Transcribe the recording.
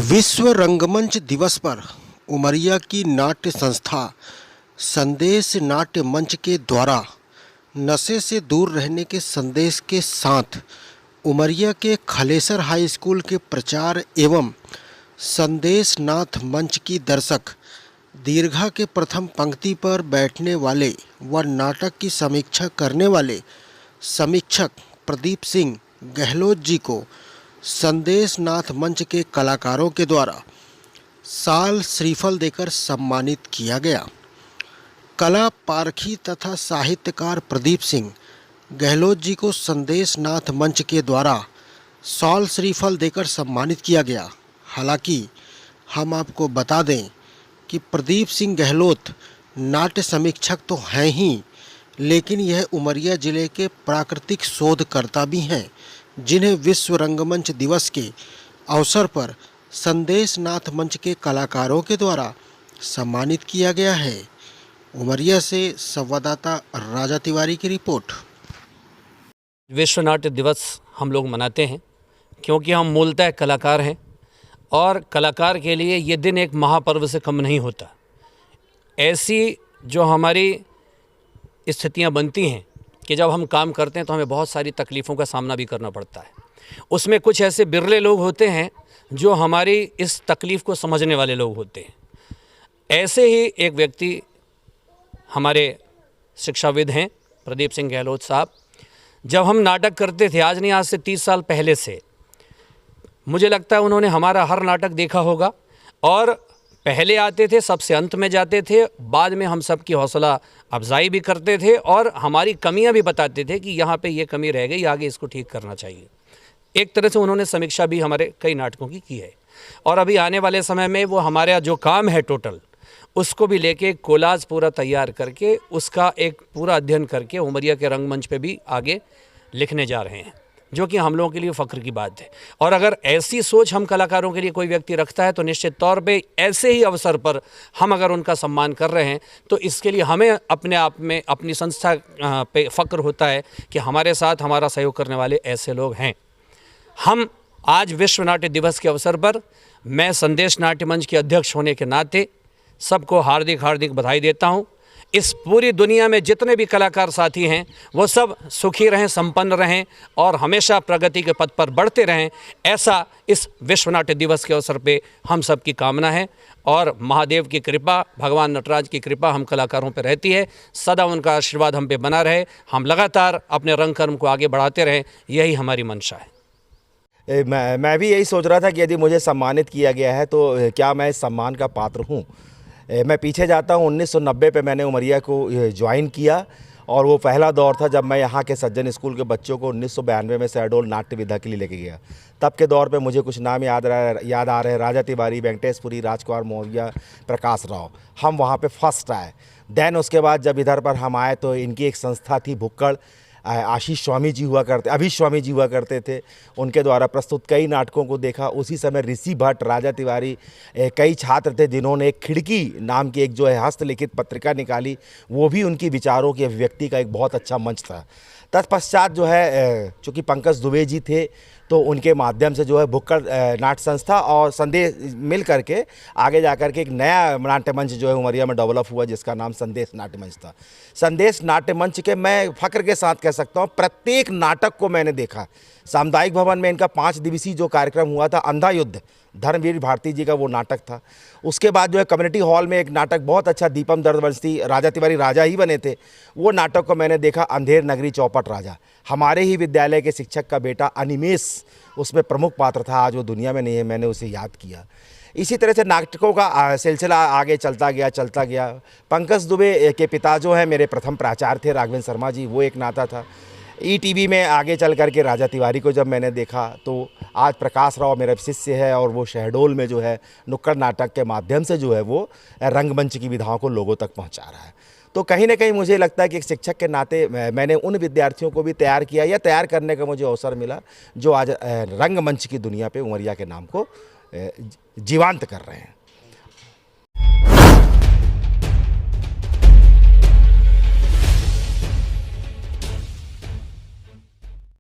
विश्व रंगमंच दिवस पर उमरिया की नाट्य संस्था संदेश नाट्य मंच के द्वारा नशे से दूर रहने के संदेश के साथ उमरिया के खलेसर हाई स्कूल के प्रचार एवं संदेश नाथ मंच की दर्शक दीर्घा के प्रथम पंक्ति पर बैठने वाले व नाटक की समीक्षा करने वाले समीक्षक प्रदीप सिंह गहलोत जी को संदेश नाथ मंच के कलाकारों के द्वारा साल श्रीफल देकर सम्मानित किया गया। कला पारखी तथा साहित्यकार प्रदीप सिंह गहलोत जी को संदेश नाथ मंच के द्वारा साल श्रीफल देकर सम्मानित किया गया। हालांकि हम आपको बता दें कि प्रदीप सिंह गहलोत नाट्य समीक्षक तो हैं ही, लेकिन यह उमरिया जिले के प्राकृतिक शोधकर्ता भी हैं, जिन्हें विश्व रंगमंच दिवस के अवसर पर संदेश नाथ मंच के कलाकारों के द्वारा सम्मानित किया गया है। उमरिया से संवाददाता राजा तिवारी की रिपोर्ट। विश्व नाट्य दिवस हम लोग मनाते हैं क्योंकि हम मूलतः कलाकार हैं और कलाकार के लिए ये दिन एक महापर्व से कम नहीं होता। ऐसी जो हमारी स्थितियां बनती हैं कि जब हम काम करते हैं तो हमें बहुत सारी तकलीफ़ों का सामना भी करना पड़ता है। उसमें कुछ ऐसे बिरले लोग होते हैं जो हमारी इस तकलीफ़ को समझने वाले लोग होते हैं। ऐसे ही एक व्यक्ति हमारे शिक्षाविद हैं प्रदीप सिंह गहलोत साहब। जब हम नाटक करते थे, आज नहीं आज से 30 साल पहले से, मुझे लगता है उन्होंने हमारा हर नाटक देखा होगा और पहले आते थे, सबसे अंत में जाते थे, बाद में हम सब की हौसला अफजाई भी करते थे और हमारी कमियां भी बताते थे कि यहाँ पे ये कमी रह गई, आगे इसको ठीक करना चाहिए। एक तरह से उन्होंने समीक्षा भी हमारे कई नाटकों की है और अभी आने वाले समय में वो हमारा जो काम है टोटल उसको भी लेके कोलाज पूरा तैयार करके उसका एक पूरा अध्ययन करके उमरिया के रंगमंच पे भी आगे लिखने जा रहे हैं, जो कि हम लोगों के लिए फ़ख्र की बात है। और अगर ऐसी सोच हम कलाकारों के लिए कोई व्यक्ति रखता है तो निश्चित तौर पे ऐसे ही अवसर पर हम अगर उनका सम्मान कर रहे हैं तो इसके लिए हमें अपने आप में अपनी संस्था पे फ़ख्र होता है कि हमारे साथ हमारा सहयोग करने वाले ऐसे लोग हैं। हम आज विश्व नाट्य दिवस के अवसर पर मैं संदेश नाट्य मंच के अध्यक्ष होने के नाते सबको हार्दिक बधाई देता हूँ। इस पूरी दुनिया में जितने भी कलाकार साथी हैं वो सब सुखी रहें, संपन्न रहें और हमेशा प्रगति के पथ पर बढ़ते रहें, ऐसा इस विश्व नाट्य दिवस के अवसर पे हम सब की कामना है। और महादेव की कृपा, भगवान नटराज की कृपा हम कलाकारों पे रहती है, सदा उनका आशीर्वाद हम पे बना रहे, हम लगातार अपने रंग कर्म को आगे बढ़ाते रहें, यही हमारी मंशा है। मैं भी यही सोच रहा था कि यदि मुझे सम्मानित किया गया है तो क्या मैं इस सम्मान का पात्र हूँ। मैं पीछे जाता हूँ, 1990 पे मैंने उमरिया को ज्वाइन किया और वो पहला दौर था जब मैं यहाँ के सज्जन स्कूल के बच्चों को 1992 में शहडोल नाट्य विधा के लिए लेके गया। तब के दौर पे मुझे कुछ नाम याद आ रहे हैं, राजा तिवारी, वेंकटेशपुरी, राजकुमार मौर्य, प्रकाश राव। हम वहाँ पे फर्स्ट आए। देन उसके बाद जब इधर पर हम आए तो इनकी एक संस्था थी भुक्कड़, आशीष स्वामी जी हुआ करते, अभीश स्वामी जी हुआ करते थे, उनके द्वारा प्रस्तुत कई नाटकों को देखा। उसी समय ऋषि भट्ट, राजा तिवारी, कई छात्र थे जिन्होंने एक खिड़की नाम की एक जो है हस्तलिखित पत्रिका निकाली, वो भी उनकी विचारों की अभिव्यक्ति का एक बहुत अच्छा मंच था। तत्पश्चात जो है चूँकि पंकज दुबे जी थे तो उनके माध्यम से जो है भुक्कड़ नाट्य संस्था और संदेश मिल करके आगे जाकर के एक नया नाट्य मंच जो है उमरिया में डेवलप हुआ, जिसका नाम संदेश नाट्य मंच था। संदेश नाट्य मंच के मैं फ़ख्र के साथ कह सकता हूँ प्रत्येक नाटक को मैंने देखा। सामुदायिक भवन में इनका 5 दिवसीय जो कार्यक्रम हुआ था, अंधा युद्ध, धर्मवीर भारती जी का वो नाटक था। उसके बाद जो है कम्युनिटी हॉल में एक नाटक बहुत अच्छा, दीपम दर्दवंशी, राजा तिवारी राजा ही बने थे, वो नाटक को मैंने देखा, अंधेर नगरी चौपट राजा। हमारे ही विद्यालय के शिक्षक का बेटा अनिमेश उसमें प्रमुख पात्र था, आज वो दुनिया में नहीं है, मैंने उसे याद किया। इसी तरह से नाटकों का सिलसिला आगे चलता गया। पंकज दुबे के पिता जो है मेरे प्रथम प्राचार्य थे, राघवेंद्र शर्मा जी, वो एक नाता था। ईटीवी में आगे चल करके राजा तिवारी को जब मैंने देखा तो आज प्रकाश राव मेरा शिष्य है और वो शहडोल में जो है नुक्कड़ नाटक के माध्यम से जो है वो रंगमंच की विधाओं को लोगों तक पहुंचा रहा है। तो कहीं ना कहीं मुझे लगता है कि एक शिक्षक के नाते मैंने उन विद्यार्थियों को भी तैयार किया या तैयार करने का मुझे अवसर मिला जो आज रंगमंच की दुनिया पे उमरिया के नाम को जीवांत कर रहे हैं।